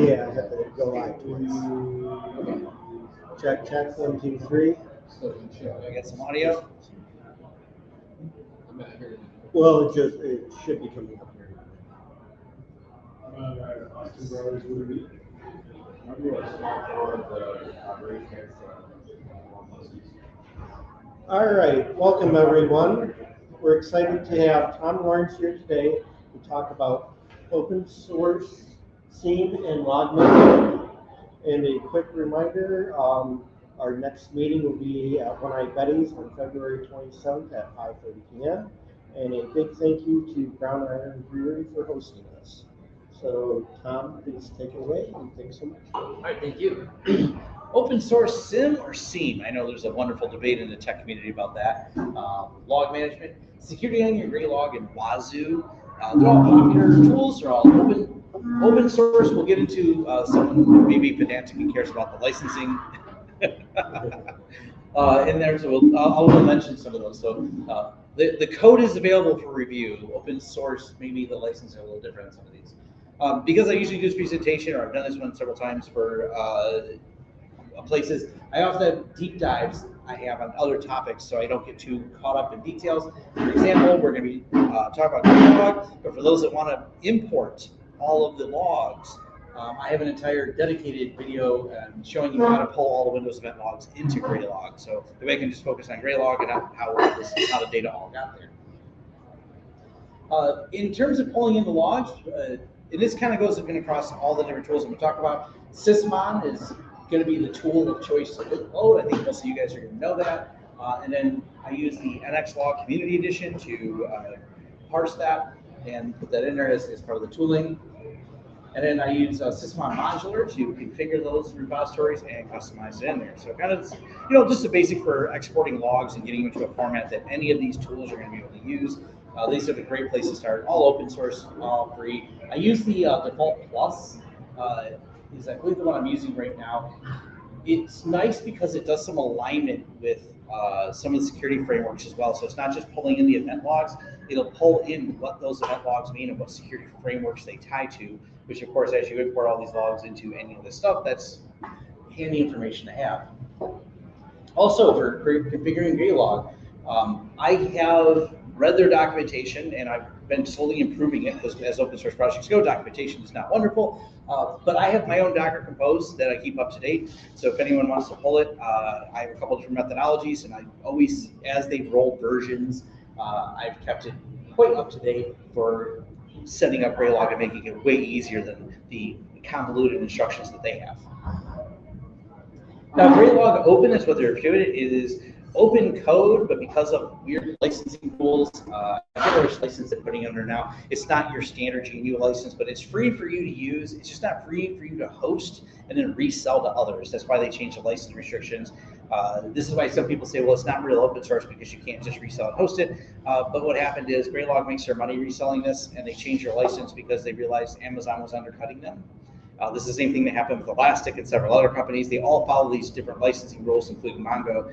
Yeah, I have to go live twice. Check, check, 1, 2, 3. I got some audio. Well, it should be coming up here. All right, welcome everyone. We're excited to have Tom Lawrence here today to talk about open source SIEM and log management. And a quick reminder, our next meeting will be at One Eye Betty's on February 27th at 5:30 p.m. And a big thank you to Brown Iron Brewery for hosting us. So Tom, please take it away, and thanks so much. All right, thank you. Open source SIEM or SIEM? I know there's a wonderful debate in the tech community about that. Log management, security on your Graylog and Wazoo. They're all popular tools. They're all open source. We'll get into someone who may be pedantic and cares about the licensing in there. So I'll mention some of those. So the code is available for review. Open source, maybe the license are a little different on some of these. Because I usually do this presentation, or I've done this one several times for places, I often have deep dives I have on other topics, so I don't get too caught up in details. For example, we're going to be talking about Graylog, but for those that want to import all of the logs, I have an entire dedicated video showing you how to pull all the Windows event logs into Graylog. So the way I can just focus on Graylog and how the data all got there. In terms of pulling in the logs, and this kind of goes across all the different tools I'm going to talk about. Sysmon is going to be the tool of choice to load. I think most of you guys are going to know that. And then I use the NXLog Community Edition to parse that and put that in there as part of the tooling. And then I use Sysmon Modular to configure those repositories and customize it in there. So kind of, just the basic for exporting logs and getting into a format that any of these tools are going to be able to use. These are a great place to start. All open source, all free. I use the Default Plus. Is I believe the one I'm using right now. It's nice because it does some alignment with some of the security frameworks as well. So it's not just pulling in the event logs, it'll pull in what those event logs mean and what security frameworks they tie to, which of course, as you import all these logs into any of this stuff, that's handy information to have. Also for configuring Graylog, I have read their documentation and I've been slowly improving it because as open source projects go, documentation is not wonderful. But I have my own Docker Compose that I keep up to date. So if anyone wants to pull it, I have a couple different methodologies, and I always, as they've rolled versions, I've kept it quite up to date for setting up Graylog and making it way easier than the convoluted instructions that they have. Now, Graylog Open is what they're doing. It is open code, but because of weird licensing rules, I forget which license they're putting under now. It's not your standard GNU license, but it's free for you to use. It's just not free for you to host and then resell to others. That's why they changed the license restrictions. This is why some people say, well, it's not real open source because you can't just resell and host it. But what happened is Graylog makes their money reselling this, and they changed their license because they realized Amazon was undercutting them. This is the same thing that happened with Elastic and several other companies. They all follow these different licensing rules, including Mongo,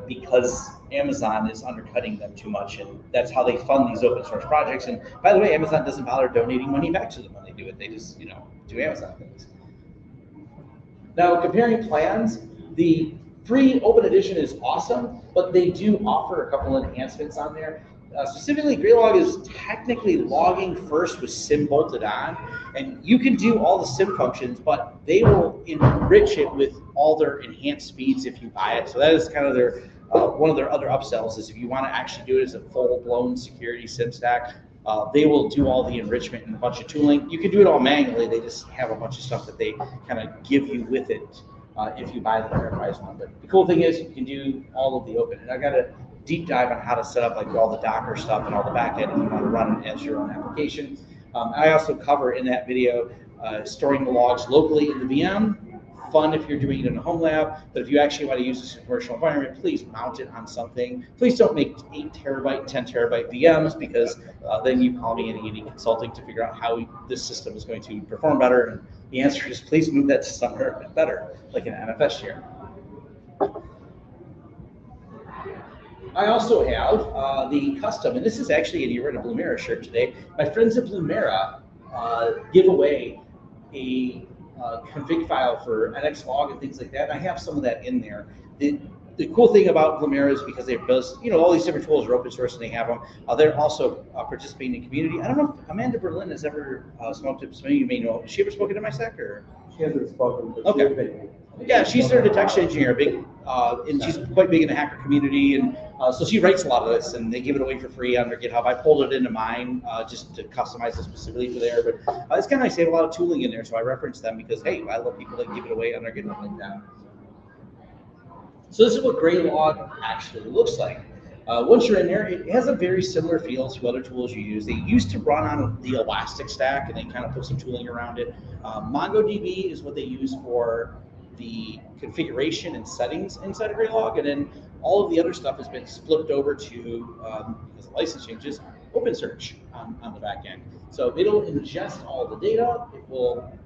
because Amazon is undercutting them too much, and that's how they fund these open source projects. And by the way, Amazon doesn't bother donating money back to them when they do it. They just, do Amazon things. Now, comparing plans, the free open edition is awesome, but they do offer a couple enhancements on there. Specifically, Graylog is technically logging first with SIEM bolted on, and you can do all the SIEM functions, but they will enrich it with all their enhanced speeds if you buy it. So that is kind of their one of their other upsells is if you want to actually do it as a full-blown security SIEM stack, they will do all the enrichment and a bunch of tooling. You can do it all manually. They just have a bunch of stuff that they kind of give you with it if you buy the enterprise one. But the cool thing is you can do all of the open. And I got a deep dive on how to set up like all the Docker stuff and all the backend if you want to run it as your own application. I also cover in that video storing the logs locally in the VM. Fun if you're doing it in a home lab, but if you actually want to use this in a commercial environment, please mount it on something. Please don't make 8 terabyte, 10 terabyte VMs because then you call me and you need consulting to figure out how this system is going to perform better. And the answer is please move that to somewhere better, like an NFS share. I also have the custom, and this is actually a You're in a Blumera shirt today. My friends at Blumera give away a config file for NXLog and things like that. And I have some of that in there. The cool thing about Glimera is because they're both, all these different tools are open source and they have them. They're also participating in the community. I don't know if Amanda Berlin has ever smoked it. Some of you may know. Has she ever spoken to MISEC or? She hasn't spoken, but okay. She's been. Yeah, she's their detection engineer, and she's quite big in the hacker community, and so she writes a lot of this, and they give it away for free on their GitHub. I pulled it into mine just to customize it specifically for there, but it's kind of nice. They have a lot of tooling in there, so I reference them because, hey, I love people that give it away on their GitHub like that. So this is what Graylog actually looks like. Once you're in there, it has a very similar feel to other tools you use. They used to run on the Elastic Stack, and they kind of put some tooling around it. MongoDB is what they use for the configuration and settings inside of Graylog, and then all of the other stuff has been flipped over to, as the license changes, OpenSearch on the back end. So it'll ingest all the data. It will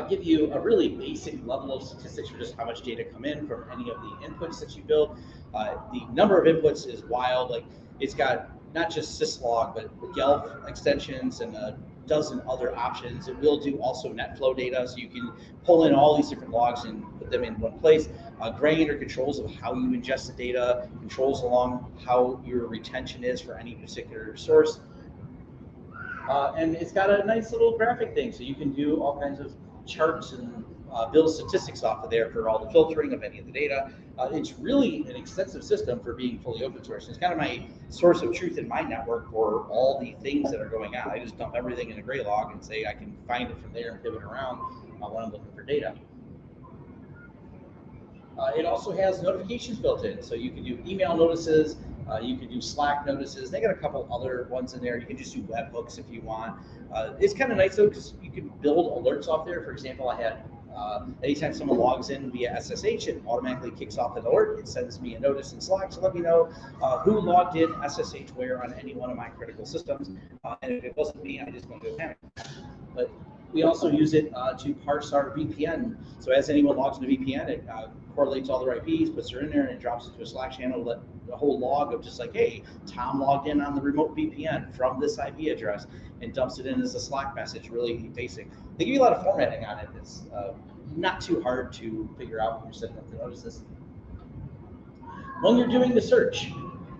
give you a really basic level of statistics for just how much data come in from any of the inputs that you build. The number of inputs is wild. Like, it's got not just syslog, but Gelf extensions and a dozen other options. It will do also NetFlow data, so you can pull in all these different logs and put them in one place. Granular controls of how you ingest the data, controls along how your retention is for any particular source. And it's got a nice little graphic thing, so you can do all kinds of charts and build statistics off of there for all the filtering of any of the data. It's really an extensive system for being fully open source. It's kind of my source of truth in my network for all the things that are going on. I just dump everything in a Graylog and say I can find it from there and pivot around when I'm looking for data. It also has notifications built in, so you can do email notices, you can do Slack notices. They got a couple other ones in there. You can just do webhooks if you want. It's kind of nice though, because you can build alerts off there. For example, I had anytime someone logs in via SSH, it automatically kicks off an alert. It sends me a notice in Slack to let me know who logged in SSH where on any one of my critical systems. And if it wasn't me, I just went to a panic. But we also use it to parse our VPN. So as anyone logs into VPN, it correlates all their IPs, puts her in there, and it drops it to a Slack channel, let the whole log of just like, hey, Tom logged in on the remote VPN from this IP address, and dumps it in as a Slack message, really basic. They give you a lot of formatting on it. It's not too hard to figure out when you're setting up the notices. When you're doing the search,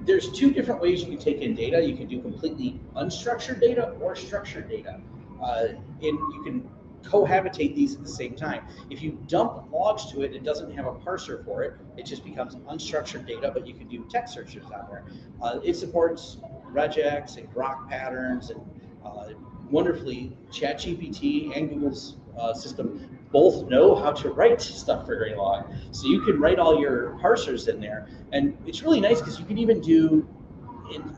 there's two different ways you can take in data. You can do completely unstructured data or structured data. And you can cohabitate these at the same time. If you dump logs to it, it doesn't have a parser for it. It just becomes unstructured data, but you can do text searches on there. It supports regex and grok patterns, and wonderfully, ChatGPT and Google's system both know how to write stuff for Graylog. So you can write all your parsers in there, and it's really nice because you can even do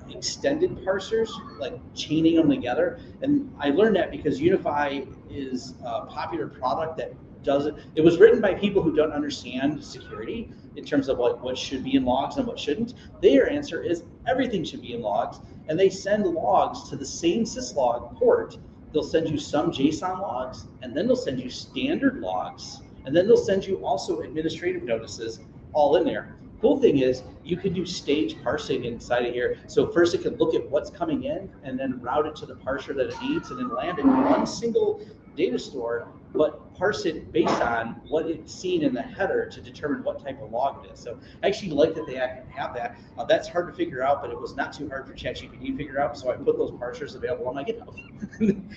extended parsers, like chaining them together. And I learned that because Unify is a popular product that does it. It was written by people who don't understand security in terms of what should be in logs and what shouldn't. Their answer is everything should be in logs, and they send logs to the same syslog port. They'll send you some JSON logs, and then they'll send you standard logs, and then they'll send you also administrative notices all in there. Cool thing is you can do stage parsing inside of here. So first it can look at what's coming in and then route it to the parser that it needs, and then land it in one single data store, but parse it based on what it's seen in the header to determine what type of log it is. So I actually like that they have that. That's hard to figure out, but it was not too hard for ChatGPT to figure out. So I put those parsers available on my GitHub.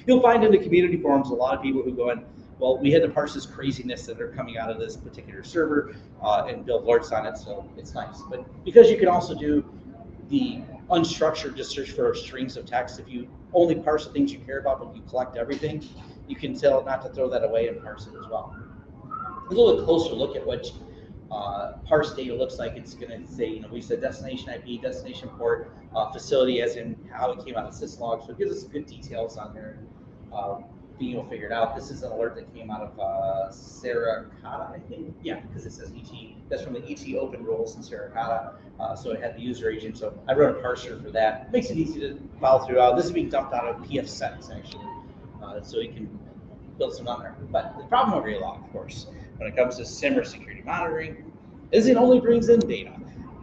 You'll find in the community forums a lot of people who go in, well, we had to parse this craziness that are coming out of this particular server and build alerts on it, so it's nice. But because you can also do the unstructured, just search for strings of text. If you only parse the things you care about, but you collect everything, you can tell it not to throw that away and parse it as well. A little bit closer look at what parse data looks like. It's going to say, we said destination IP, destination port, facility, as in how it came out of syslog. So it gives us good details on there. Being able to figure it out. This is an alert that came out of Saracata, I think. Yeah, because it says ET. That's from the ET open rules in Saracata. So it had the user agent. So I wrote a parser for that. It makes it easy to follow through. This is being dumped out of pfSense, actually. So you can build some on there. But the problem with Graylog, of course, when it comes to SIEM or security monitoring, is it only brings in data.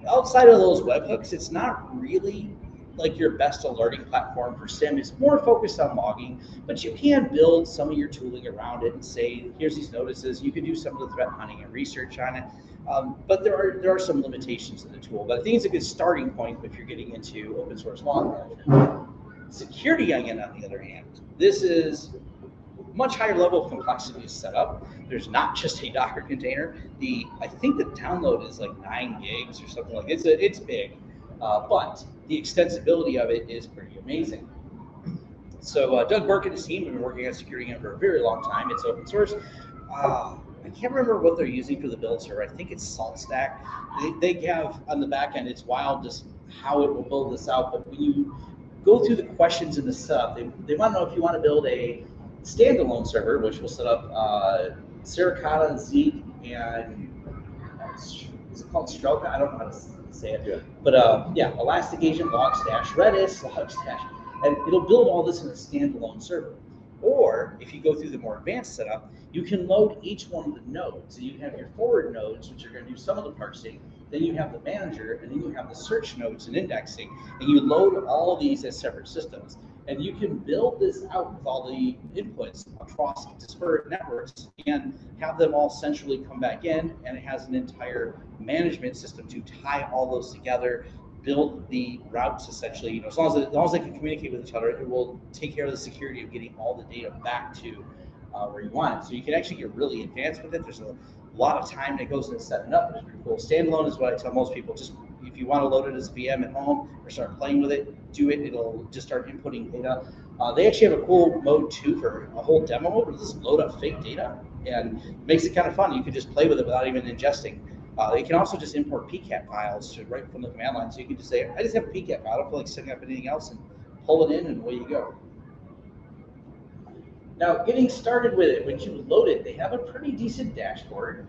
Outside of those webhooks, it's not really like your best alerting platform for SIEM. It's more focused on logging, but you can build some of your tooling around it and say, here's these notices. You can do some of the threat hunting and research on it. But there are some limitations to the tool. But I think it's a good starting point if you're getting into open source log management. Security Onion, on the other hand, this is much higher level of complexity to set up. There's not just a Docker container. I think the download is like 9 gigs or something like that. It's big, but the extensibility of it is pretty amazing. So Doug Burke and his team have been working on Security Onion for a very long time. It's open source. I can't remember what they're using for the build server. I think it's SaltStack. They have on the back end, it's wild just how it will build this out. But when you go through the questions in the setup, they want to know if you want to build a standalone server, which will set up Suricata, Zeek, and is it called Stroka? I don't know how to say it. Yeah. But yeah, Elastic Agent, Logstash, Redis, Logstash, and it'll build all this in a standalone server. Or if you go through the more advanced setup, you can load each one of the nodes. So you have your forward nodes, which are going to do some of the parsing. Then you have the manager, and then you have the search nodes and indexing. And you load all of these as separate systems. And you can build this out with all the inputs across disparate networks and have them all centrally come back in. And it has an entire management system to tie all those together, build the routes essentially. You know, as long as they can communicate with each other, it will take care of the security of getting all the data back to where you want it. So you can actually get really advanced with it. There's a lot of time that goes into setting up. It's pretty cool. Standalone is what I tell most people. Just if you want to load it as a VM at home or start playing with it, do it. It'll just start inputting data. They actually have a cool mode too for a whole demo mode where just load up fake data and makes it kind of fun. You can just play with it without even ingesting. You can also just import PCAP files right from the command line. So you can just say, I just have a PCAP file. I don't feel like setting up anything else, and pull it in, and away you go. Now, getting started with it, when you load it, they have a pretty decent dashboard.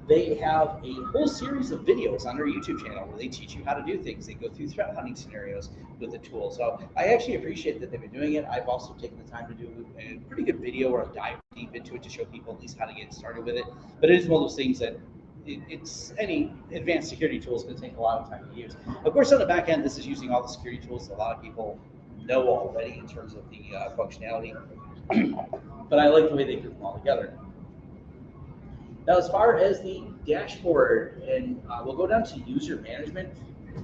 They have a whole series of videos on their YouTube channel where they teach you how to do things. They go through threat hunting scenarios with the tool. So I actually appreciate that they've been doing it. I've also taken the time to do a pretty good video where I dive deep into it to show people at least how to get started with it. But it is one of those things that it's any advanced security tool is going to take a lot of time to use. Of course, on the back end, this is using all the security tools that a lot of people know already in terms of the functionality. But I like the way they group them all together. Now, as far as the dashboard, and we'll go down to user management.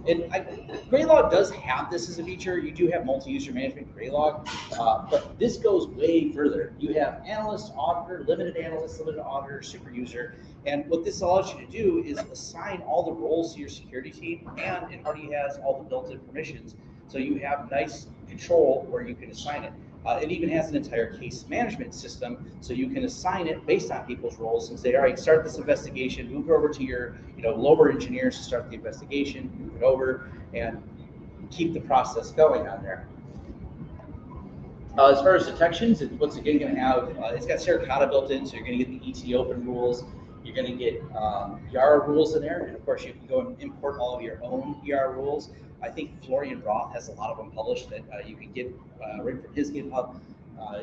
And Graylog does have this as a feature. You do have multi-user management Graylog, but this goes way further. You have analyst, auditor, limited analyst, limited auditor, super user. And what this allows you to do is assign all the roles to your security team, and it already has all the built-in permissions. So you have nice control where you can assign it. It even has an entire case management system, so you can assign it based on people's roles and say, all right, start this investigation, move it over to your lower engineers to start the investigation, move it over, and keep the process going on there. As far as detections, it's once again going to have, it's got Suricata built in, so you're going to get the ET open rules. You're going to get YARA rules in there, and of course you can go and import all of your own YARA rules. I think Florian Roth has a lot of them published that you can get right from his GitHub.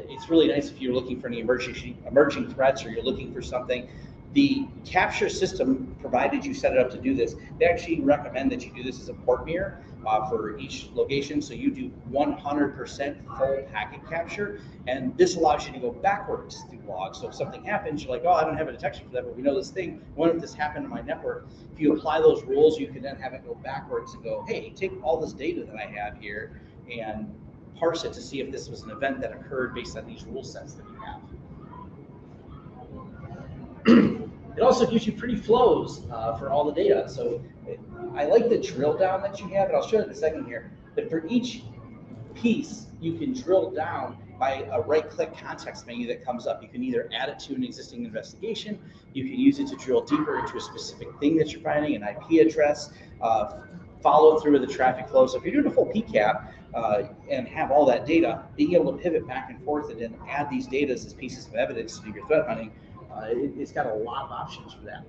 It's really nice if you're looking for any emerging threats or you're looking for something. The capture system, provided you set it up to do this, they actually recommend that you do this as a port mirror for each location. So you do 100% full packet capture, and this allows you to go backwards through logs. So if something happens, you're like, oh, I don't have a detection for that, but we know this thing. What if this happened to my network? If you apply those rules, you can then have it go backwards and go, hey, take all this data that I have here and parse it to see if this was an event that occurred based on these rule sets that you have. It also gives you pretty flows for all the data. So I like the drill down that you have, and I'll show you in a second here. But for each piece, you can drill down by a right-click context menu that comes up. You can either add it to an existing investigation, you can use it to drill deeper into a specific thing that you're finding, an IP address, follow through with the traffic flow. So if you're doing a full PCAP and have all that data, being able to pivot back and forth and then add these data as pieces of evidence to do your threat hunting, it's got a lot of options for that.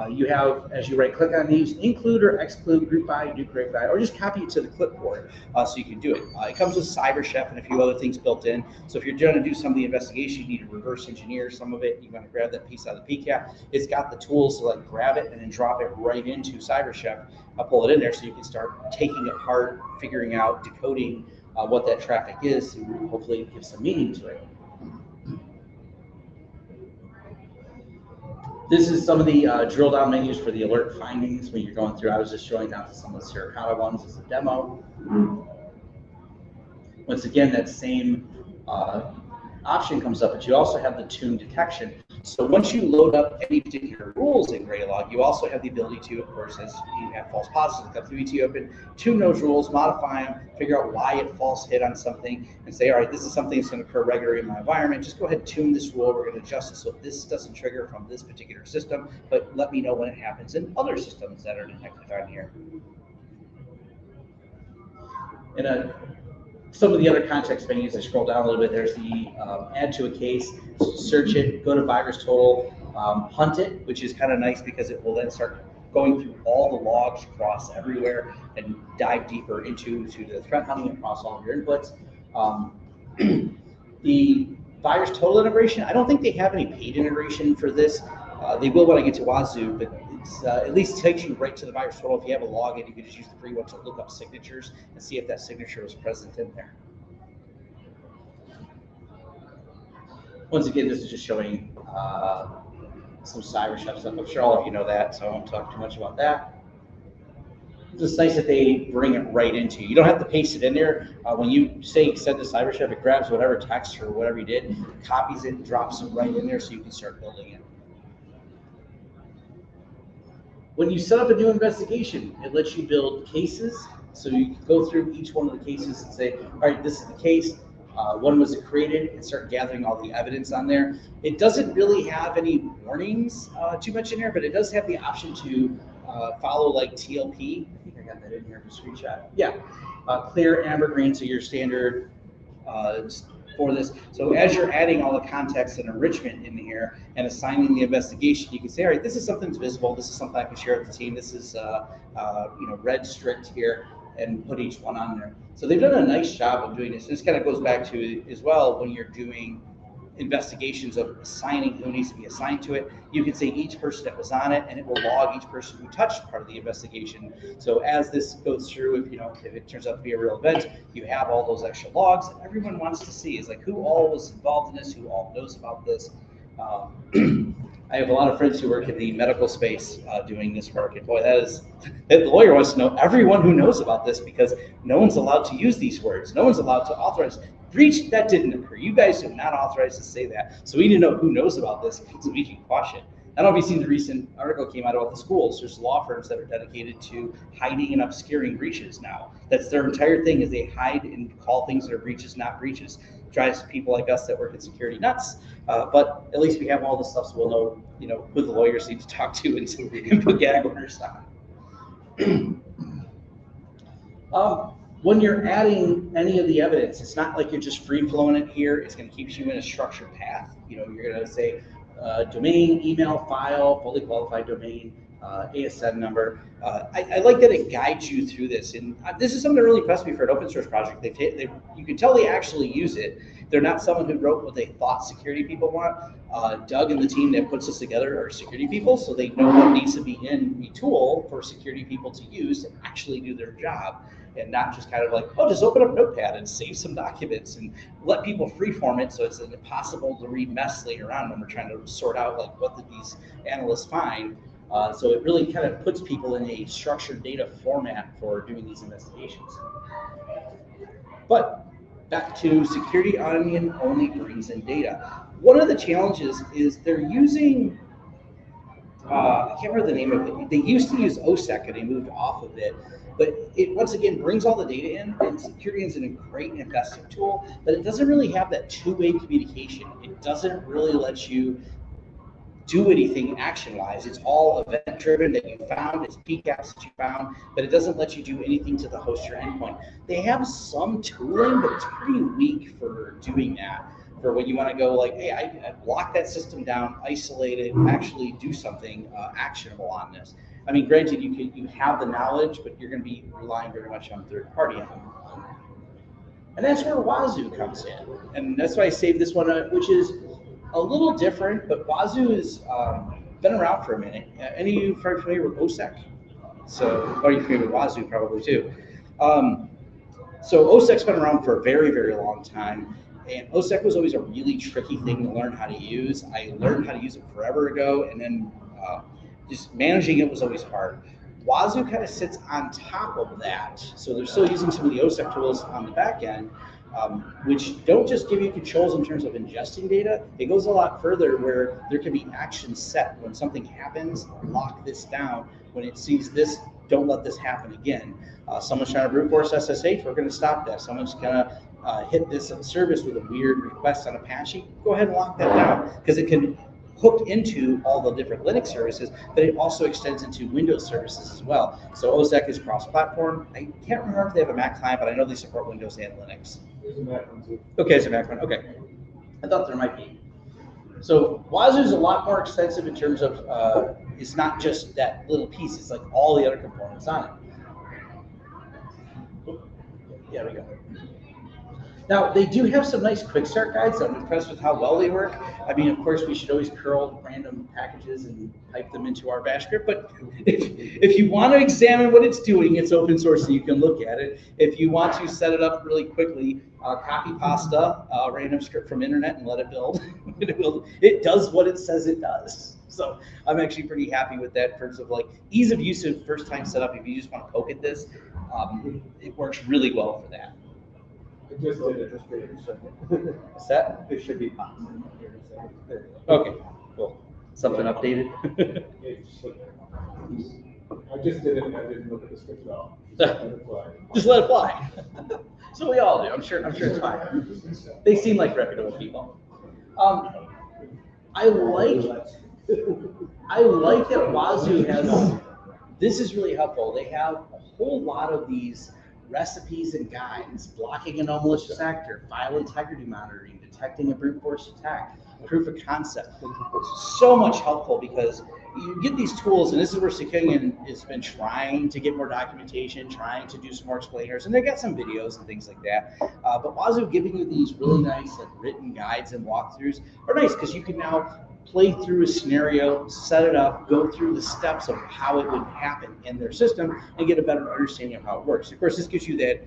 you have, as you right click on these, include or exclude, group by, group by, or just copy it to the clipboard so you can do it. It comes with CyberChef and a few other things built in. So if you're going to do some of the investigation, you need to reverse engineer some of it. You want to grab that piece out of the PCAP. It's got the tools to like grab it and then drop it right into CyberChef. Pull it in there so you can start taking it apart, figuring out, decoding what that traffic is, and hopefully give some meaning to it. This is some of the drill down menus for the alert findings when you're going through. I was just showing down to some of the Suricata ones as a demo. Once again, that same option comes up, but you also have the tune detection. So once you load up any particular rules in Graylog, you also have the ability to, of course, as you have false positives, come through VT Open, tune those rules, modify them, figure out why it false hit on something, and say, all right, this is something that's going to occur regularly in my environment. Just go ahead and tune this rule. We're going to adjust it so this doesn't trigger from this particular system, but let me know when it happens in other systems that are detected on here. And some of the other context menus, I scroll down a little bit, there's the add to a case, search it, go to virus total, hunt it, which is kind of nice because it will then start going through all the logs across everywhere and dive deeper into the threat hunting across all of your inputs. The virus total integration, I don't think they have any paid integration for this. They will when I get to Wazoo, but it's, at least takes you right to the virus total. If you have a login, you can just use the free one to look up signatures and see if that signature was present in there. Once again, this is just showing some CyberChef stuff. I'm sure all of you know that, so I won't talk too much about that. It's just nice that they bring it right into you. You don't have to paste it in there. When you say send to CyberChef, it grabs whatever text or whatever you did, copies it, and drops it right in there so you can start building it. When you set up a new investigation, it lets you build cases. So you can go through each one of the cases and say, all right, this is the case. When was it created? And start gathering all the evidence on there. It doesn't really have any warnings too much in there, but it does have the option to follow like TLP. I think I got that in here for screenshot. Yeah, clear, amber, green, so your standard for this. So as you're adding all the context and enrichment in here and assigning the investigation, you can say, all right, this is something that's visible. This is something I can share with the team. This is red strict here, and put each one on there. So they've done a nice job of doing this. This kind of goes back to as well when you're doing investigations of assigning who needs to be assigned to it. You can say each person that was on it, and it will log each person who touched part of the investigation. So as this goes through, if it turns out to be a real event, you have all those extra logs that everyone wants to see. Is like who all was involved in this, who all knows about this. I have a lot of friends who work in the medical space doing this work, and boy, the lawyer wants to know everyone who knows about this because no one's allowed to use these words. No one's allowed to authorize. Breach, that didn't occur. You guys are not authorized to say that. So we need to know who knows about this so we can quash it. I don't know if you've seen the recent article came out about the schools. There's law firms that are dedicated to hiding and obscuring breaches now. That's their entire thing, is they hide and call things that are breaches not breaches. Drives people like us that work in security nuts. But at least we have all this stuff, so we'll know, who the lawyers need to talk to and put gag orders on. When you're adding any of the evidence, it's not like you're just free flowing it here. It's going to keep you in a structured path. You're going to say domain, email, file, fully qualified domain, ASN number. I like that it guides you through this, and this is something that really impressed me for an open source project. You can tell they actually use it. They're not someone who wrote what they thought security people want. Doug and the team that puts this together are security people, so they know what needs to be in the tool for security people to use to actually do their job, and not just kind of like, oh, just open up Notepad and save some documents and let people freeform it so it's impossible to read mess later on when we're trying to sort out like what did these analysts find. So it really kind of puts people in a structured data format for doing these investigations. But back to Security Onion only brings in data. One of the challenges is they're using, I can't remember the name of it. They used to use OSEC and they moved off of it. But it, once again, brings all the data in, and Security is a great investing tool, but it doesn't really have that two-way communication. It doesn't really let you do anything action-wise. It's all event-driven that you found, it's PCAPs that you found, but it doesn't let you do anything to the host or endpoint. They have some tooling, but it's pretty weak for doing that. for when you want to go like, hey, I lock that system down, isolate it, actually do something actionable on this. I mean, granted, you have the knowledge, but you're going to be relying very much on third party on them. And that's where Wazoo comes in. And that's why I saved this one, which is a little different, but Wazoo has been around for a minute. Any of you familiar with OSEC? So, are you familiar with Wazoo? Probably too. So OSEC's been around for a very, very long time. And OSEC was always a really tricky thing to learn how to use. I learned how to use it forever ago, and then just managing it was always hard. Wazoo kind of sits on top of that. So they're still using some of the OSEC tools on the back end, which don't just give you controls in terms of ingesting data. It goes a lot further where there can be actions set. When something happens, lock this down. When it sees this, don't let this happen again. Someone's trying to brute force SSH, we're going to stop that. Someone's going to hit this service with a weird request on Apache, go ahead and lock that down, because it can hook into all the different Linux services, but it also extends into Windows services as well. So OSEC is cross-platform. I can't remember if they have a Mac client, but I know they support Windows and Linux. There's a Mac one too. Okay, it's a Mac one. Okay, I thought there might be. So Wazoo is a lot more extensive in terms of it's not just that little piece; it's like all the other components on it. Yeah, we go. Now, they do have some nice quick start guides. I'm impressed with how well they work. I mean, of course, we should always curl random packages and pipe them into our bash script, but if you want to examine what it's doing, it's open source, so you can look at it. If you want to set it up really quickly, copy pasta, random script from internet, and let it build. It does what it says it does. So I'm actually pretty happy with that in terms of like ease of use of first time setup. If you just want to poke at this, it works really well for that. I just did it. Just wait a second. What's that? It should be popped in here in a second. There you go. Okay, cool. Something updated? I just did it and I didn't look at the script at all. Just let it fly. Just let it fly. So we all do. I'm sure it's fine. They seem like reputable people. I like that Wazoo has. This is really helpful. They have a whole lot of these recipes and guides, blocking a no malicious actor, file integrity monitoring, detecting a brute force attack, proof of concept. So much helpful because you get these tools, and this is where Securian has been trying to get more documentation, trying to do some more explainers, and they got some videos and things like that. But Wazoo giving you these really nice like written guides and walkthroughs are nice because you can now play through a scenario, set it up, go through the steps of how it would happen in their system, and get a better understanding of how it works. Of course, this gives you that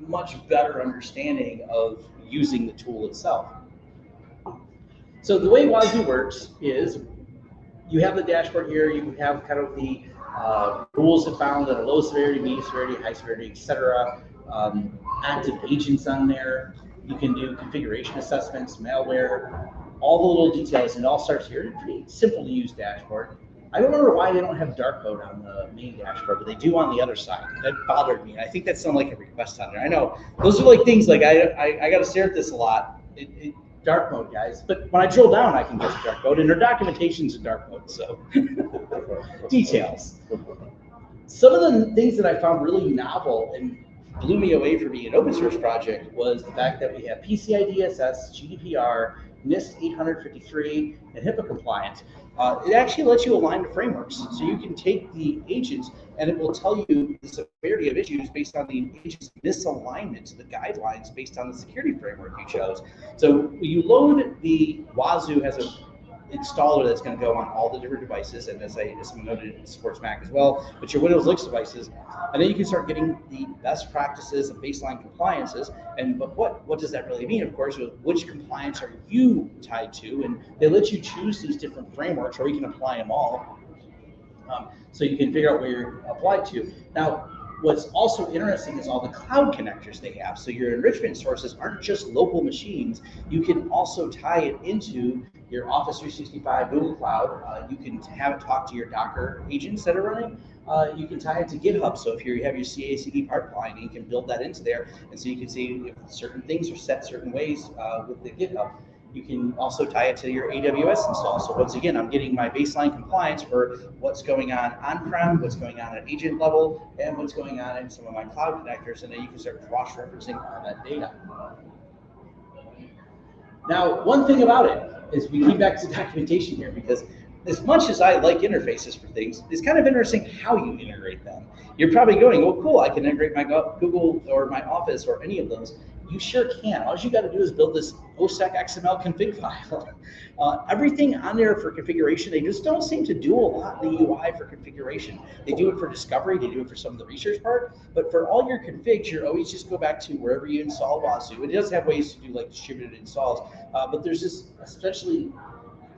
much better understanding of using the tool itself. So the way Wazoo works is you have the dashboard here, you have kind of the rules it found at a low severity, medium severity, high severity, etc. Active agents on there. You can do configuration assessments, malware, all the little details, and it all starts here. It's a pretty simple to use dashboard. I don't remember why they don't have dark mode on the main dashboard, but they do on the other side. That bothered me. I think that sounded like a request on there. I know those are like things like I got to stare at this a lot. Dark mode, guys. But when I drill down, I can get to dark mode, and their documentation's in dark mode. So details. Some of the things that I found really novel and blew me away for being an open source project was the fact that we have PCI DSS, GDPR, NIST 853, and HIPAA compliant. It actually lets you align the frameworks. So you can take the agents and it will tell you the severity of issues based on the agent's misalignment to the guidelines based on the security framework you chose. So you load the Wazoo has a installer that's going to go on all the different devices, and as I noted, it supports Mac as well, but your Windows Linux devices, and then you can start getting the best practices and baseline compliances. And but what does that really mean? Of course, which compliance are you tied to? And they let you choose these different frameworks, or you can apply them all, so you can figure out where you're applied to. Now, what's also interesting is all the cloud connectors they have. So your enrichment sources aren't just local machines. You can also tie it into your Office 365 Google Cloud. You can have it talk to your Docker agents that are running. You can tie it to GitHub. So if you have your CI/CD pipeline, you can build that into there. And so you can see if certain things are set certain ways with the GitHub. You can also tie it to your AWS install. So once again, I'm getting my baseline compliance for what's going on-prem, what's going on at agent level, and what's going on in some of my cloud connectors, and then you can start cross-referencing all that data. Now, one thing about it is we came back to documentation here because as much as I like interfaces for things, it's kind of interesting how you integrate them. You're probably going, oh, cool, I can integrate my Google or my Office or any of those. You sure can. All you got to do is build this OSEC XML config file. Everything on there for configuration, they just don't seem to do a lot in the UI for configuration. They do it for discovery, they do it for some of the research part, but for all your configs, you always just go back to wherever you install Wazoo. It does have ways to do like distributed installs, but there's this especially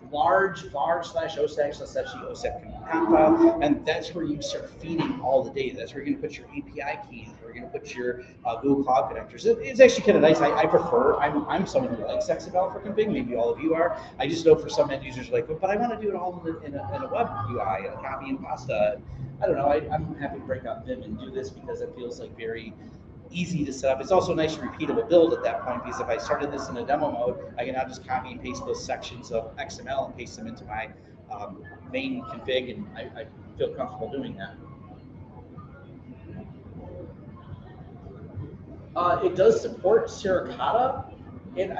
large var/osec/OSEC compile, and that's where you start feeding all the data. That's where you're going to put your API keys, where you're going to put your Google Cloud connectors. It's actually kind of nice. I prefer, I'm someone who likes XML for config, maybe all of you are. I just know for some end users like, but I want to do it all in a web UI, a copy and pasta. I don't know, I'm happy to break out Vim and do this because it feels like very easy to set up. It's also a nice repeatable build at that point because if I started this in a demo mode, I can now just copy and paste those sections of XML and paste them into my main config, and I feel comfortable doing that. It does support Suricata, and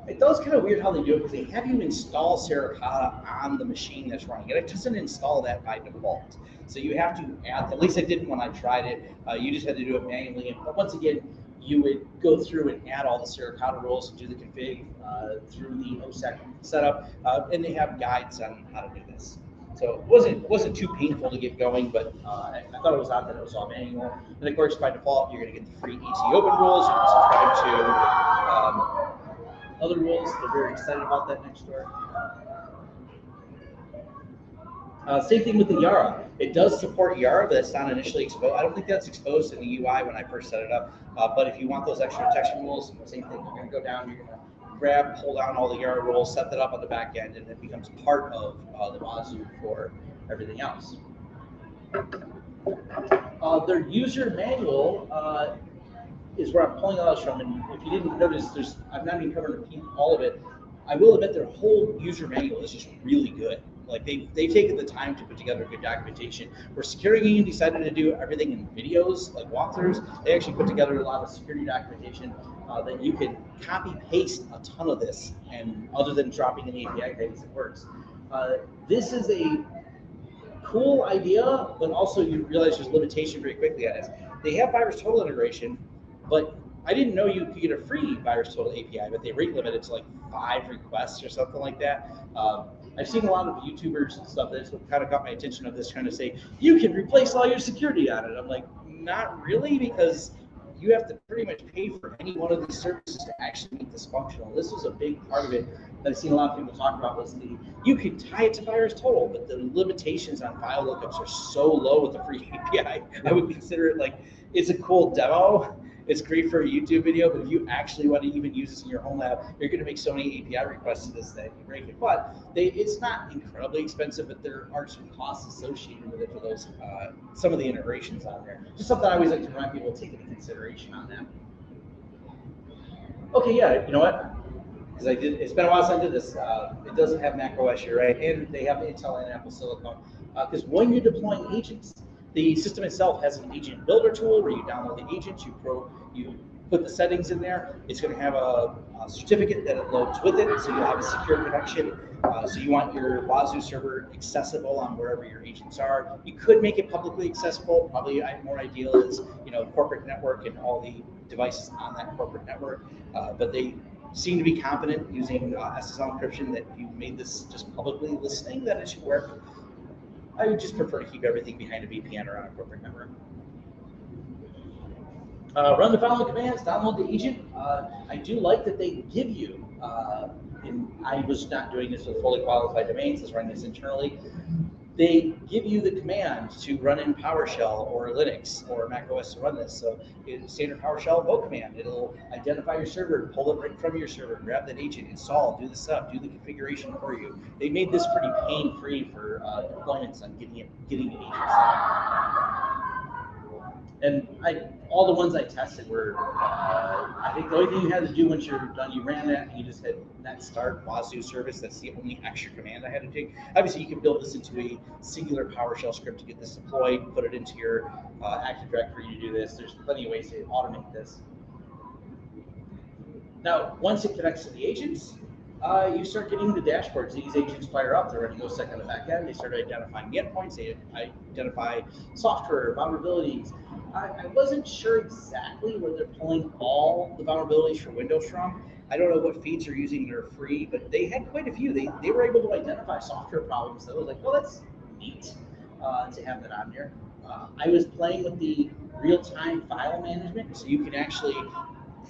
it does kind of weird how they do it because they have you install Suricata on the machine that's running it. It doesn't install that by default. So you have to add, at least I didn't when I tried it, you just had to do it manually. But once again, you would go through and add all the Suricata rules and do the config through the OSEC setup, and they have guides on how to do this. So it wasn't too painful to get going, but I thought it was odd that it was all manual. And of course, by default, you're going to get the free ET Open rules. You can subscribe to other rules. They're very excited about that next door. Same thing with the Yara. It does support Yara, but it's not initially exposed. I don't think that's exposed in the UI when I first set it up. But if you want those extra detection rules, same thing. You're going to go down, you're going to grab, pull down all the Yara rules, set that up on the back end, and it becomes part of the Wazoo for everything else. Their user manual is where I'm pulling all this from. And if you didn't notice, I'm not even covering all of it. I will admit their whole user manual is just really good. Like they've taken the time to put together good documentation. Where Security Union decided to do everything in videos, like walkthroughs, they actually put together a lot of security documentation that you can copy paste a ton of this, and other than dropping an API tags, it works. This is a cool idea, but also you realize there's limitation very quickly on it. They have VirusTotal integration, but I didn't know you could get a free VirusTotal API, but they rate limit it to like 5 requests or something like that. I've seen a lot of YouTubers and stuff that's what kind of got my attention of this, trying to say, you can replace all your security on it. I'm like, not really, because you have to pretty much pay for any one of these services to actually make this functional. This was a big part of it that I've seen a lot of people talk about, was you can tie it to VirusTotal, but the limitations on file lookups are so low with the free API. I would consider it like, it's a cool demo. It's great for a YouTube video, but if you actually want to even use this in your home lab, you're going to make so many API requests to this that you break it. But it's not incredibly expensive, but there are some costs associated with it for those some of the integrations on there. Just something I always like to remind people to take into consideration on that. Okay, yeah, you know what? Because it's been a while since I did this. It doesn't have Mac OS, you're right, and they have Intel and Apple Silicon. Because when you're deploying agents, the system itself has an agent builder tool where you download the agents, you put the settings in there. It's going to have a certificate that it loads with it, so you'll have a secure connection. So you want your Wazoo server accessible on wherever your agents are. You could make it publicly accessible. Probably more ideal is corporate network and all the devices on that corporate network. But they seem to be confident using SSL encryption that you made this just publicly listening, that it should work. I would just prefer to keep everything behind a VPN or on a corporate network. Run the following commands, download the agent. I do like that they give you, and I was not doing this with fully qualified domains, I was running this internally. They give you the command to run in PowerShell or Linux or Mac OS to run this. So it's standard PowerShell vote command. It'll identify your server, pull it right from your server, grab that agent, install, do the stuff, do the configuration for you. They made this pretty pain-free for deployments on getting an agent set up. And all the ones I tested were, I think the only thing you had to do once you're done, you ran that and you just hit net start Wazoo service. That's the only extra command I had to take. Obviously, you can build this into a singular PowerShell script to get this deployed, put it into your Active Directory to do this. There's plenty of ways to automate this. Now, once it connects to the agents, you start getting the dashboards. These agents fire up. They're running MISEC on the back end. They start identifying the endpoints. They identify software vulnerabilities. I wasn't sure exactly where they're pulling all the vulnerabilities for Windows from. I don't know what feeds they're using that are free, but they had quite a few. They were able to identify software problems. So I was like, well, that's neat to have that on there. I was playing with the real-time file management, so you can actually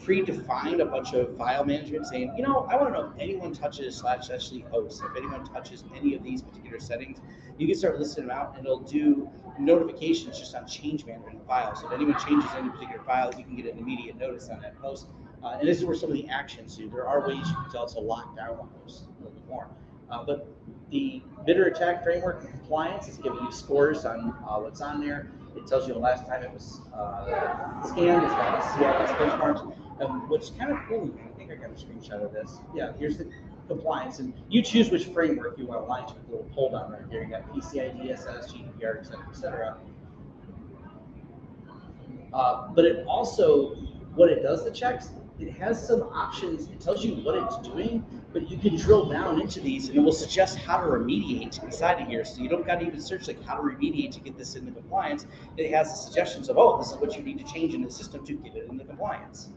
predefine a bunch of file management saying, you know, I want to know if anyone touches /actually hosts, if anyone touches any of these particular settings, you can start listing them out and it'll do notifications just on change management of files. So if anyone changes any particular file, you can get an immediate notice on that host. And this is where some of the actions do. There are ways you can tell it to lock down on hosts a little bit more. But the bidder attack framework and compliance is giving you scores on what's on there. It tells you the last time it was scanned. It's got the CIS benchmarks. What's kind of cool, I think I got a screenshot of this. Yeah, here's the compliance. And you choose which framework you want to align to with a little pull down right here. You got PCI DSS, GDPR, et cetera, et cetera. But it also, what it does, the checks, it has some options. It tells you what it's doing, but you can drill down into these and it will suggest how to remediate inside of here. So you don't got to even search like how to remediate to get this into compliance. It has the suggestions of, oh, this is what you need to change in the system to get it into compliance.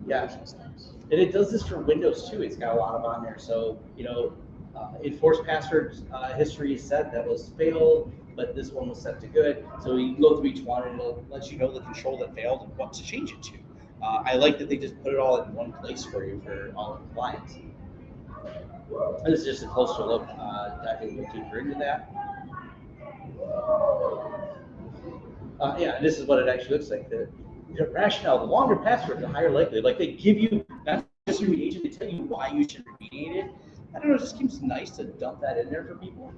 Yeah, and it does this for Windows too. It's got a lot of on there. So, you know, enforced password history is set, that was failed, but this one was set to good. So you can go through each one and it'll let you know the control that failed and what to change it to. I like that they just put it all in one place for you for all the compliance. And this is just a closer look, diving a bit deeper into that. Yeah, and this is what it actually looks like. The rationale, the longer password, the higher likelihood. Like they give you, not just remediation, they tell you why you should remediate it. I don't know, it just seems nice to dump that in there for people.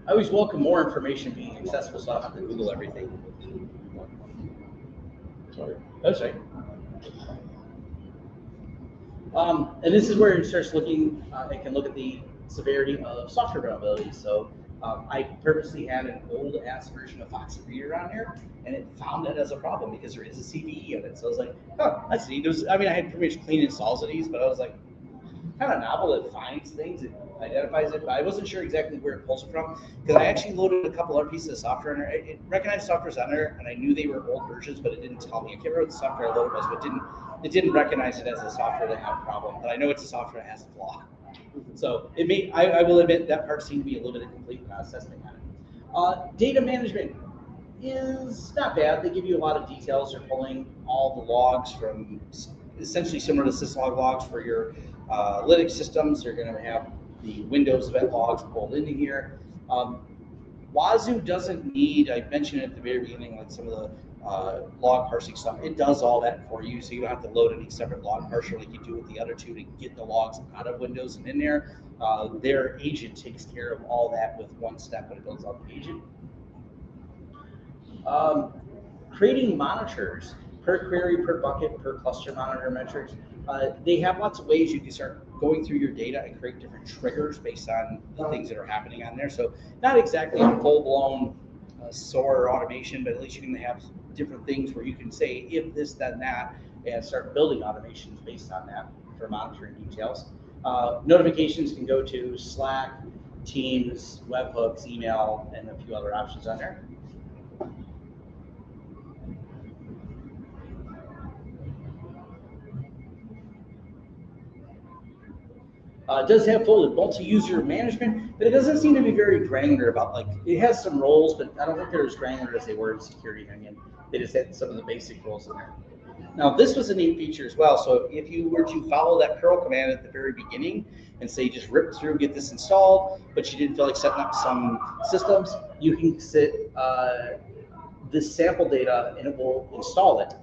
I always welcome more information being accessible so I don't have to Google everything. Sorry. That's right. And this is where it starts looking, it can look at the severity of software vulnerabilities. So I purposely had an old ass version of Fox Reader on there, and it found that as a problem because there is a CVE on it. So I was like, oh, that's neat. I mean, I had pretty much clean installs of these, but I was like, kind of novel. It finds things, it identifies it, but I wasn't sure exactly where it pulls it from because I actually loaded a couple other pieces of software in there. It recognized software's on there, and I knew they were old versions, but it didn't tell me. I can't remember what the software I loaded was, but it didn't recognize it as a software that had a problem. But I know it's a software that has a flaw. So it may, I will admit that part seemed to be a little bit incomplete when I was testing on it. Data management is not bad. They give you a lot of details. They're pulling all the logs from essentially similar to syslog logs for your Linux systems. They're going to have the Windows event logs pulled into here. Wazoo doesn't need, I mentioned at the very beginning, like some of the log parsing stuff. It does all that for you, so you don't have to load any separate log parser like you do with the other two to get the logs out of Windows and in there. Their agent takes care of all that with one step when it builds out the agent. Creating monitors per query, per bucket, per cluster monitor metrics. They have lots of ways you can start going through your data and create different triggers based on the things that are happening on there. So not exactly a full-blown SOAR automation, but at least you can have different things where you can say if this, then that, and start building automations based on that for monitoring details. Notifications can go to Slack, Teams, webhooks, email, and a few other options on there. It does have full multi-user management, but it doesn't seem to be very granular about, like, it has some roles, but I don't think they're as granular as they were in Security Onion. They just had some of the basic roles in there. Now, this was a neat feature as well. So if you were to follow that curl command at the very beginning and say just rip through, get this installed, but you didn't feel like setting up some systems, you can sit this sample data and it will install it.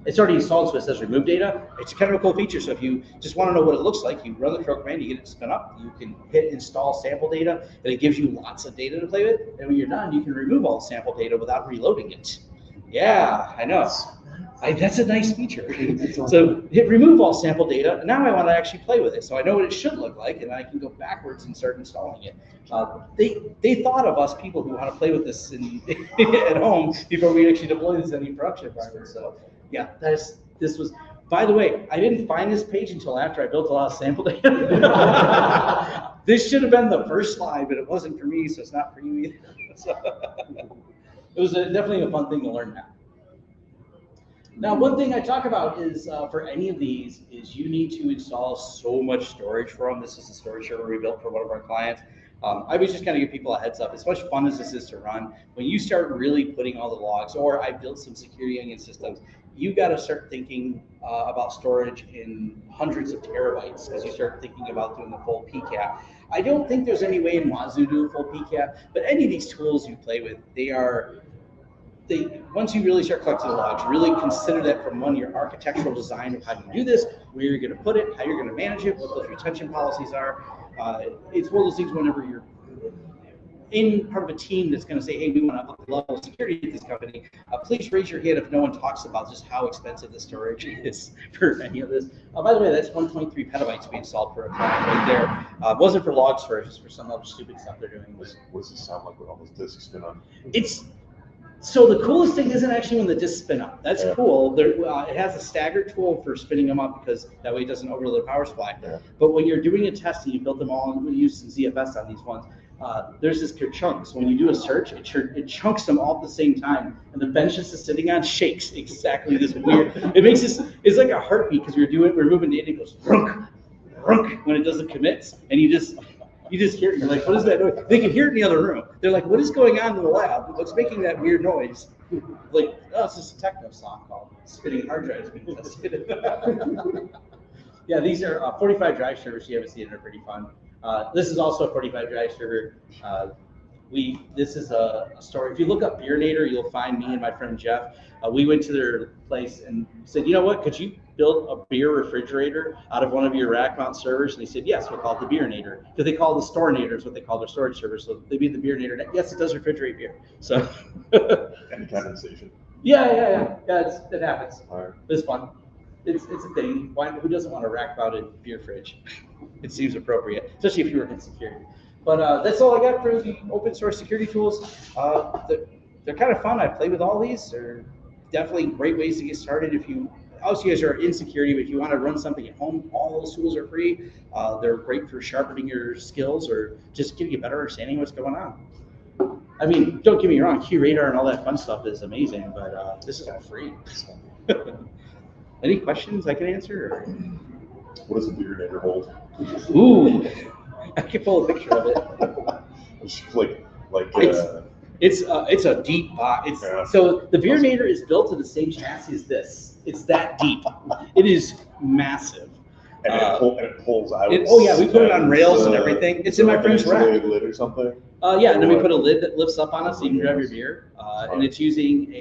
It's already installed, so it says remove data. It's kind of a cool feature. So if you just want to know what it looks like, you run the curl command, you get it spin up, you can hit install sample data, and it gives you lots of data to play with. And when you're done, you can remove all the sample data without reloading it. Yeah, I know. That's a nice feature. So hit remove all sample data. And now I want to actually play with it. So I know what it should look like, and I can go backwards and start installing it. They thought of us people who want to play with this at home before we actually deploy this in any production environment. So yeah, this was. By the way, I didn't find this page until after I built a lot of sample data. This should have been the first slide, but it wasn't for me, so it's not for you either. So, it was definitely a fun thing to learn now. Now, one thing I talk about is for any of these is you need to install so much storage for them. This is a storage server we built for one of our clients. I was just kind of give people a heads up. As much fun as this is to run, when you start really putting all the logs, or I built some security onion systems, you got to start thinking about storage in hundreds of terabytes as you start thinking about doing the full PCAP. I don't think there's any way in Wazoo to do a full PCAP, but any of these tools you play with, once you really start collecting the logs, really consider that from your architectural design of how you do this, where you're going to put it, how you're going to manage it, what those retention policies are. It's one of those things whenever you're in part of a team that's going to say, hey, we want to up the level of security at this company, please raise your hand if no one talks about just how expensive the storage is for any of this. By the way, that's 1.3 petabytes we installed for a client right there. It wasn't for log storage, it's for some other stupid stuff they're doing. What does it sound like with all those disks spin on? So the coolest thing isn't actually when the disks spin up. That's cool. It has a stagger tool for spinning them up because that way it doesn't overload the power supply. Yeah. But when you're doing a test and you built them all and we use some ZFS on these ones, there's this chunks. When you do a search, it chunks them all at the same time, and the bench this is sitting on shakes exactly this weird. It makes this. It's like a heartbeat because we're moving data. It goes runk, runk when it does the commits, and you just hear it. You're like, what is that noise? They can hear it in the other room. They're like, what is going on in the lab? What's making that weird noise? Like, oh, it's just a techno song called "Spinning Hard Drives Being Tested." Yeah, these are 45 drive servers. You haven't seen it. They're pretty fun. This is also a 45 drive server. This is a story. If you look up Beernator, you'll find me and my friend Jeff. We went to their place and said, you know what, could you build a beer refrigerator out of one of your rack mount servers? And they said, yes, we'll call it the Beernator. Because they call the Storinator what they call their storage servers. So they made the Beernator. Yes, it does refrigerate beer. So And condensation. Yeah, it happens. All right. It's fun. It's a thing. Who doesn't want a rack-mounted beer fridge? It seems appropriate, especially if you work in security. But that's all I got for the open source security tools. They're kind of fun. I play with all these. They're definitely great ways to get started. If you guys are in security, but if you want to run something at home, all those tools are free. They're great for sharpening your skills or just giving you a better understanding of what's going on. I mean, don't get me wrong, QRadar and all that fun stuff is amazing, but this is all free. Any questions I can answer? Or? What does a Beernator hold? Ooh, I can pull a picture of it. It's a deep box. So the Beernator is built to the same chassis as this. It's that deep. It is massive. And it pulls out. We put it on rails and everything. It's in my friend's rack. Lid or something? Yeah, and then we put a lid that lifts up on it so you can grab your beer. And it's using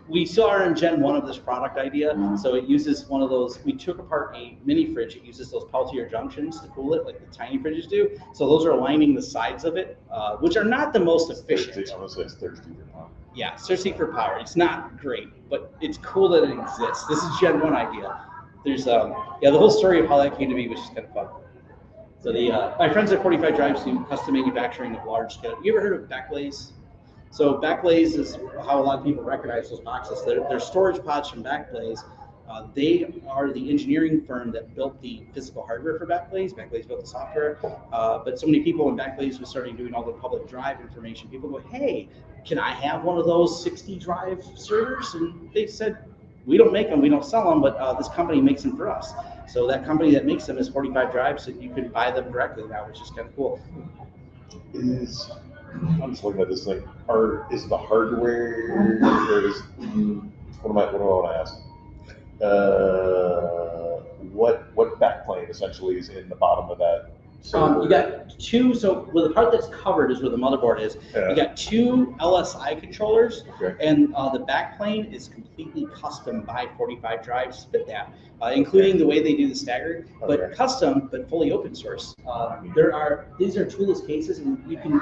we still are in Gen 1 of this product idea, so it uses one of those, we took apart a mini fridge, it uses those Peltier junctions to cool it, like the tiny fridges do. So those are lining the sides of it, which are not the most efficient. I'm gonna say it's thirsty for power. Yeah, it's thirsty for power. It's not great, but it's cool that it exists. This is Gen 1 idea. There's, the whole story of how that came to be, which is kind of fun. So my friends at 45 Drives do custom manufacturing of large scale. You ever heard of Backblaze? So Backblaze is how a lot of people recognize those boxes. They're storage pods from Backblaze. They are the engineering firm that built the physical hardware for Backblaze. Backblaze built the software. But so many people when Backblaze was starting doing all the public drive information, people go, hey, can I have one of those 60 drive servers? And they said, we don't make them, we don't sell them, but this company makes them for us. So that company that makes them is 45 Drives, so you can buy them directly now, which is kind of cool. I'm just looking at this thing. Is the hardware, or is, what do I want to ask? What backplane essentially is in the bottom of that You got two, so well, the part that's covered is where the motherboard is. Yeah. You got two LSI controllers, Okay. and the back plane is completely custom by 45 drives to fit that, including the way they do the staggered, but Okay. custom, but fully open source. These are toolless cases, and you kind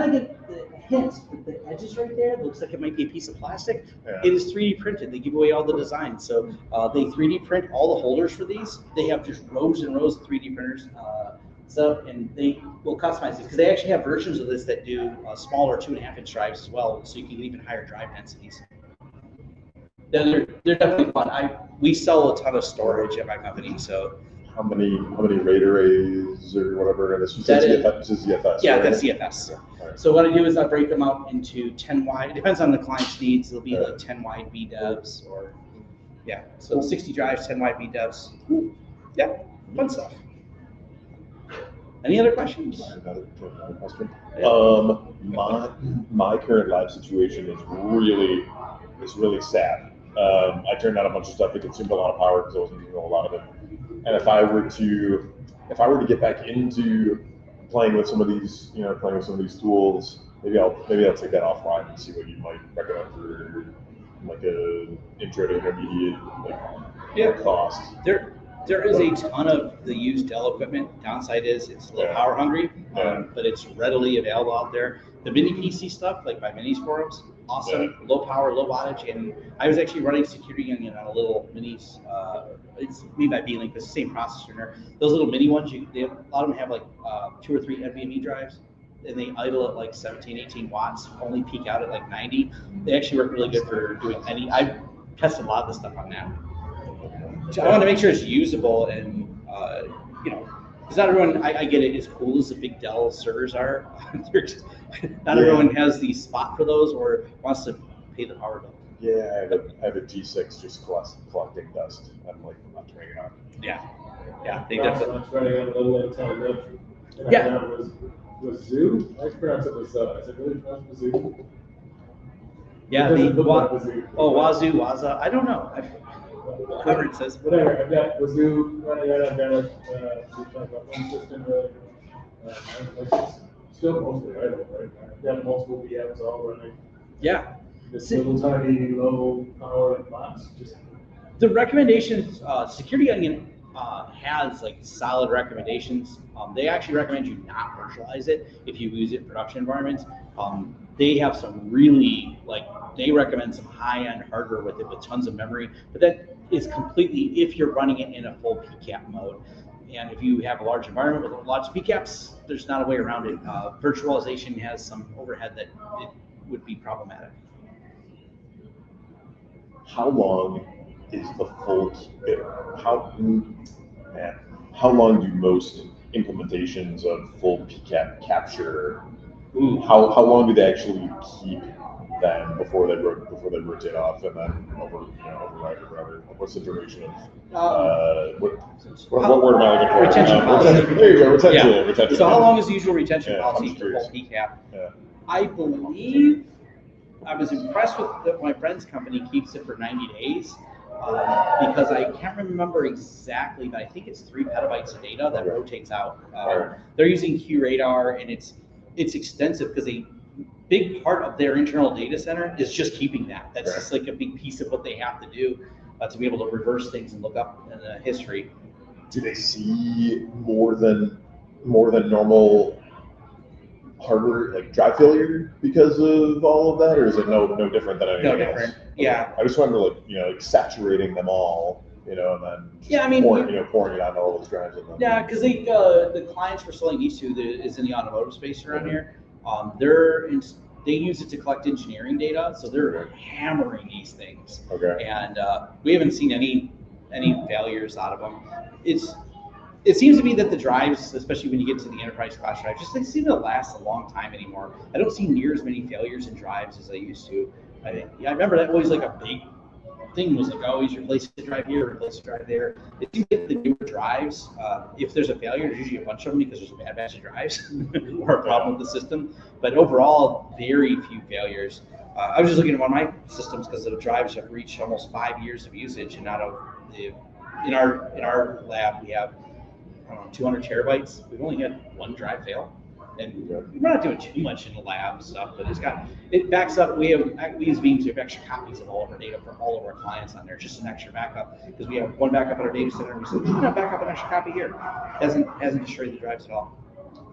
of get the hints, but the edges right there looks like it might be a piece of plastic. Yeah. It is 3D printed. They give away all the designs, so they 3D print all the holders for these. They have just rows and rows of 3D printers. And they will customize it because they actually have versions of this that do smaller 2.5-inch drives as well, so you can get even higher drive densities. They're definitely fun. We sell a ton of storage at my company, so. How many RAID arrays or whatever? And this is ZFS. Yeah, right? that's ZFS. Yeah. All right. So what I do is I break them out into 10 wide. It depends on the client's needs. It'll be like 10 wide VDEVs or so 60 drives, 10 wide VDEVs. Yeah, fun stuff. Any other questions? Another question. My current lab situation is really sad. I turned on a bunch of stuff that consumed a lot of power because I wasn't using a lot of it. And if I were to get back into playing with some of these tools, maybe I'll take that offline and see what you might recommend for like a intro to intermediate cost. There is a ton of the used Dell equipment. Downside is it's a little power hungry, but it's readily available out there. The mini PC stuff, like by Minis forums, awesome, low power, low wattage. And I was actually running Security Union on a little minis. It's made by B-Link, it's the same processor in there. Those little mini ones, a lot of them have like 2 or 3 NVMe drives, and they idle at like 17, 18 watts, only peak out at like 90. They actually work really good for doing I've tested a lot of this stuff on that. I want to make sure it's usable and, because not everyone, I get it, as cool as the big Dell servers are, not everyone has the spot for those or wants to pay the power bill. Yeah, I have a G6 just collecting dust. I'm not turning it on. Yeah, they definitely. I'm running on a little antenna. Yeah. Was Zoo? I pronounced it was, is it really pronounced Zoo? Yeah, Wazoo, Waza, I don't know. However it says. Whatever, I've got Wazoo running right. I've got we talked about one system still mostly idle, right? I've got multiple VMs all running. Yeah. This little tiny low power box. The recommendations, Security Onion has like solid recommendations. They actually recommend you not virtualize it if you use it in production environments. They have some really, they recommend some high-end hardware with it with tons of memory, but that is completely if you're running it in a full PCAP mode. And if you have a large environment with lots of PCAPs, there's not a way around it. Virtualization has some overhead that it would be problematic. How long is the full? How long do most implementations of full PCAP capture? How long do they actually keep them before they rotate off and then override or whatever? What's the duration of what word am I looking for? Retention policy. There you go, retention. Yeah. Retention. So how long is the usual retention Yeah, policy for full PCAP? I believe I was impressed with that my friend's company keeps it for 90 days because I can't remember exactly, but I think it's 3 petabytes of data that rotates out. They're using QRadar, and it's extensive because a big part of their internal data center is just keeping that. That's just like a big piece of what they have to do to be able to reverse things and look up in the history. Do they see more than normal hardware, like drive failure, because of all of that, or is it no different than anything else? Yeah. I just wonder, saturating them all, and then pouring it on all those drives. Yeah, because the clients we're selling these to is in the automotive space around here. They use it to collect engineering data, so they're hammering these things. Okay. And we haven't seen any failures out of them. It seems to be that the drives, especially when you get to the enterprise class drives, they seem to last a long time anymore. I don't see near as many failures in drives as I used to. I remember that always a big thing was always replace the drive here, replace the drive there. It seems like the newer drives, if there's a failure, there's usually a bunch of them because there's a bad batch of drives or a problem with the system. But overall, very few failures. I was just looking at one of my systems because the drives have reached almost 5 years of usage, and in our lab we have around 200 terabytes. We've only had one drive fail. And we're not doing too much in the lab stuff, but it backs up. We use Veeam to have extra copies of all of our data for all of our clients on there, just an extra backup, because we have one backup at our data center, and we said, we're gonna back up an extra copy here. Hasn't destroyed the drives at all.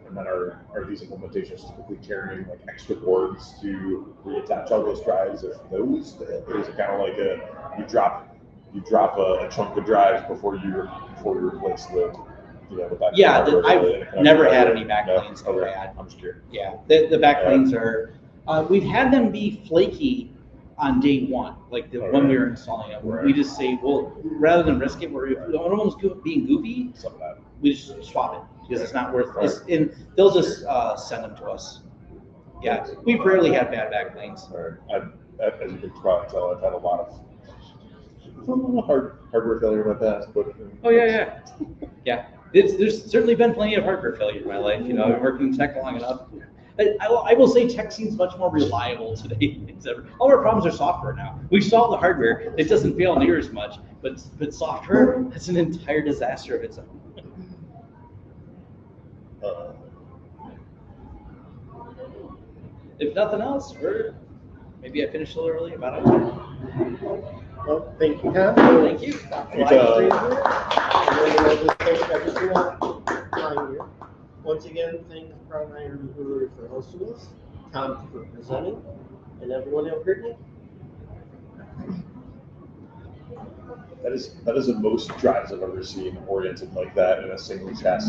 And then are these implementations typically carrying like extra boards to reattach all those drives if those? Or is it kind of like you drop a chunk of drives before you replace the with that? Yeah, I've never had any backplanes go okay. bad. I'm just curious. Yeah, the backplanes are. We've had them be flaky on day one, like when we were installing it. Right. We just say, well, rather than risk it, if one of them's being goofy, Some of that. we just swap it because it's not worth it. And they'll just send them to us. Yeah, we've rarely had bad backplanes. Right. As you can probably tell, I've had a lot of hardware failure in my past, but Oh yeah. There's certainly been plenty of hardware failure in my life. I've been working in tech long enough. I will say tech seems much more reliable today than it's ever. All our problems are software now. We solved the hardware; it doesn't fail near as much. But software, that's an entire disaster of its own. If nothing else, maybe I finished a little early, about on time. Well, thank you, Tom. Thank you. Once again, thank Brown Iron Brewery for hosting us, Tom for presenting, and everyone have a great night. that is the most drives I've ever seen oriented like that in a single chassis.